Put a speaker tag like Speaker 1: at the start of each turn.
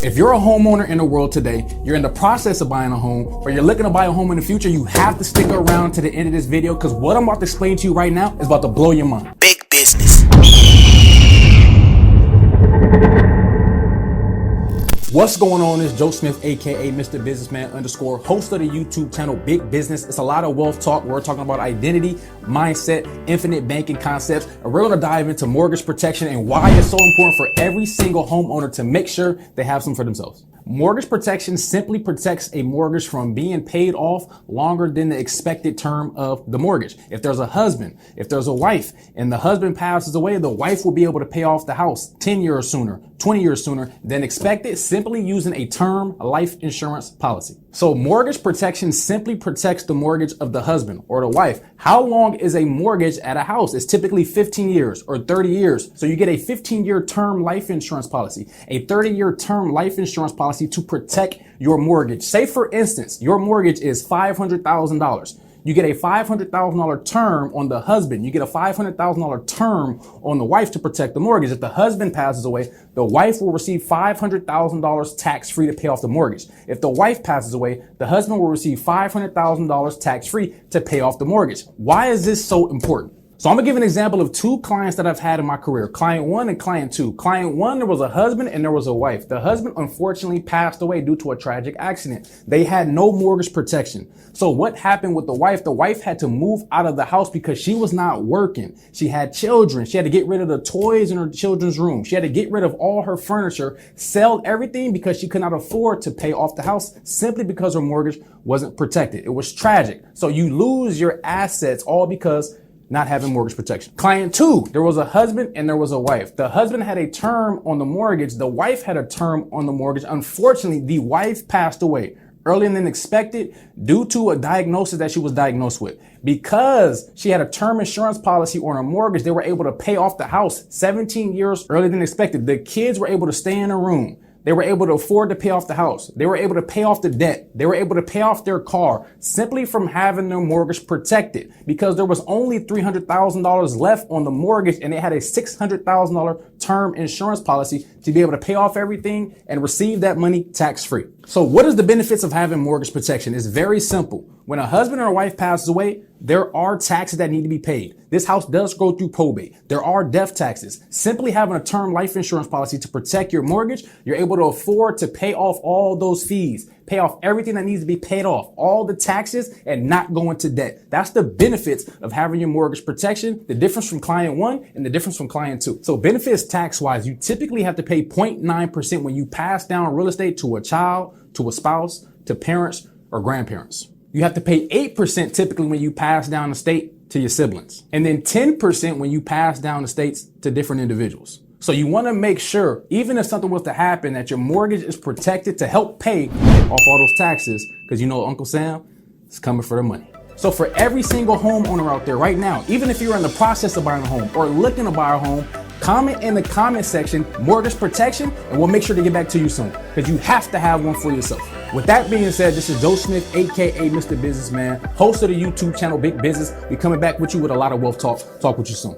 Speaker 1: If you're a homeowner in the world today, you're in the process of buying a home, or you're looking to buy a home in the future, you have to stick around to the end of this video because what I'm about to explain to you right now is about to blow your mind.
Speaker 2: Big business.
Speaker 1: What's going on? It's Joe Smith, aka Mr. Businessman _ host of the YouTube channel Big Business. It's a lot of wealth talk. We're talking about identity, mindset, infinite banking concepts, and we're going to dive into mortgage protection and why it's so important for every single homeowner to make sure they have some for themselves. Mortgage protection simply protects a mortgage from being paid off longer than the expected term of the mortgage. If there's a husband, if there's a wife, and the husband passes away, the wife will be able to pay off the house 10 years sooner, 20 years sooner than expected, simply using a term life insurance policy. So mortgage protection simply protects the mortgage of the husband or the wife. How long is a mortgage at a house? It's typically 15 years or 30 years. So you get a 15-year term life insurance policy, a 30-year term life insurance policy to protect your mortgage. Say for instance, your mortgage is $500,000. You get a $500,000 term on the husband. You get a $500,000 term on the wife to protect the mortgage. If the husband passes away, the wife will receive $500,000 tax-free to pay off the mortgage. If the wife passes away, the husband will receive $500,000 tax-free to pay off the mortgage. Why is this so important? So I'm gonna give an example of two clients that I've had in my career, client one and client two. Client one, there was a husband and there was a wife. The husband unfortunately passed away due to a tragic accident. They had no mortgage protection. So what happened with the wife? The wife had to move out of the house because she was not working. She had children. She had to get rid of the toys in her children's room. She had to get rid of all her furniture, sell everything because she could not afford to pay off the house simply because her mortgage wasn't protected. It was tragic. So you lose your assets all because not having mortgage protection. Client two, there was a husband and there was a wife. The husband had a term on the mortgage. The wife had a term on the mortgage. Unfortunately, the wife passed away earlier than expected due to a diagnosis that she was diagnosed with. Because she had a term insurance policy on her mortgage, they were able to pay off the house 17 years earlier than expected. The kids were able to stay in a room. They were able to afford to pay off the house. They were able to pay off the debt. They were able to pay off their car simply from having their mortgage protected because there was only $300,000 left on the mortgage and they had a $600,000 term insurance policy to be able to pay off everything and receive that money tax-free. So what is the benefits of having mortgage protection? It's very simple. When a husband or a wife passes away, there are taxes that need to be paid. This house does go through probate. There are death taxes. Simply having a term life insurance policy to protect your mortgage, you're able to afford to pay off all those fees, pay off everything that needs to be paid off, all the taxes, and not go into debt. That's the benefits of having your mortgage protection, the difference from client one and the difference from client two. So benefits tax-wise, you typically have to pay 0.9% when you pass down real estate to a child, to a spouse, to parents or grandparents. You have to pay 8% typically when you pass down the estate to your siblings. And then 10% when you pass down the estates to different individuals. So you want to make sure, even if something was to happen, that your mortgage is protected to help pay off all those taxes because you know Uncle Sam is coming for the money. So for every single homeowner out there right now, even if you're in the process of buying a home or looking to buy a home, comment in the comment section, mortgage protection, and we'll make sure to get back to you soon because you have to have one for yourself. With that being said, this is Joe Smith, aka Mr. Businessman, host of the YouTube channel Big Business. We're coming back with you with a lot of wealth talk. Talk with you soon.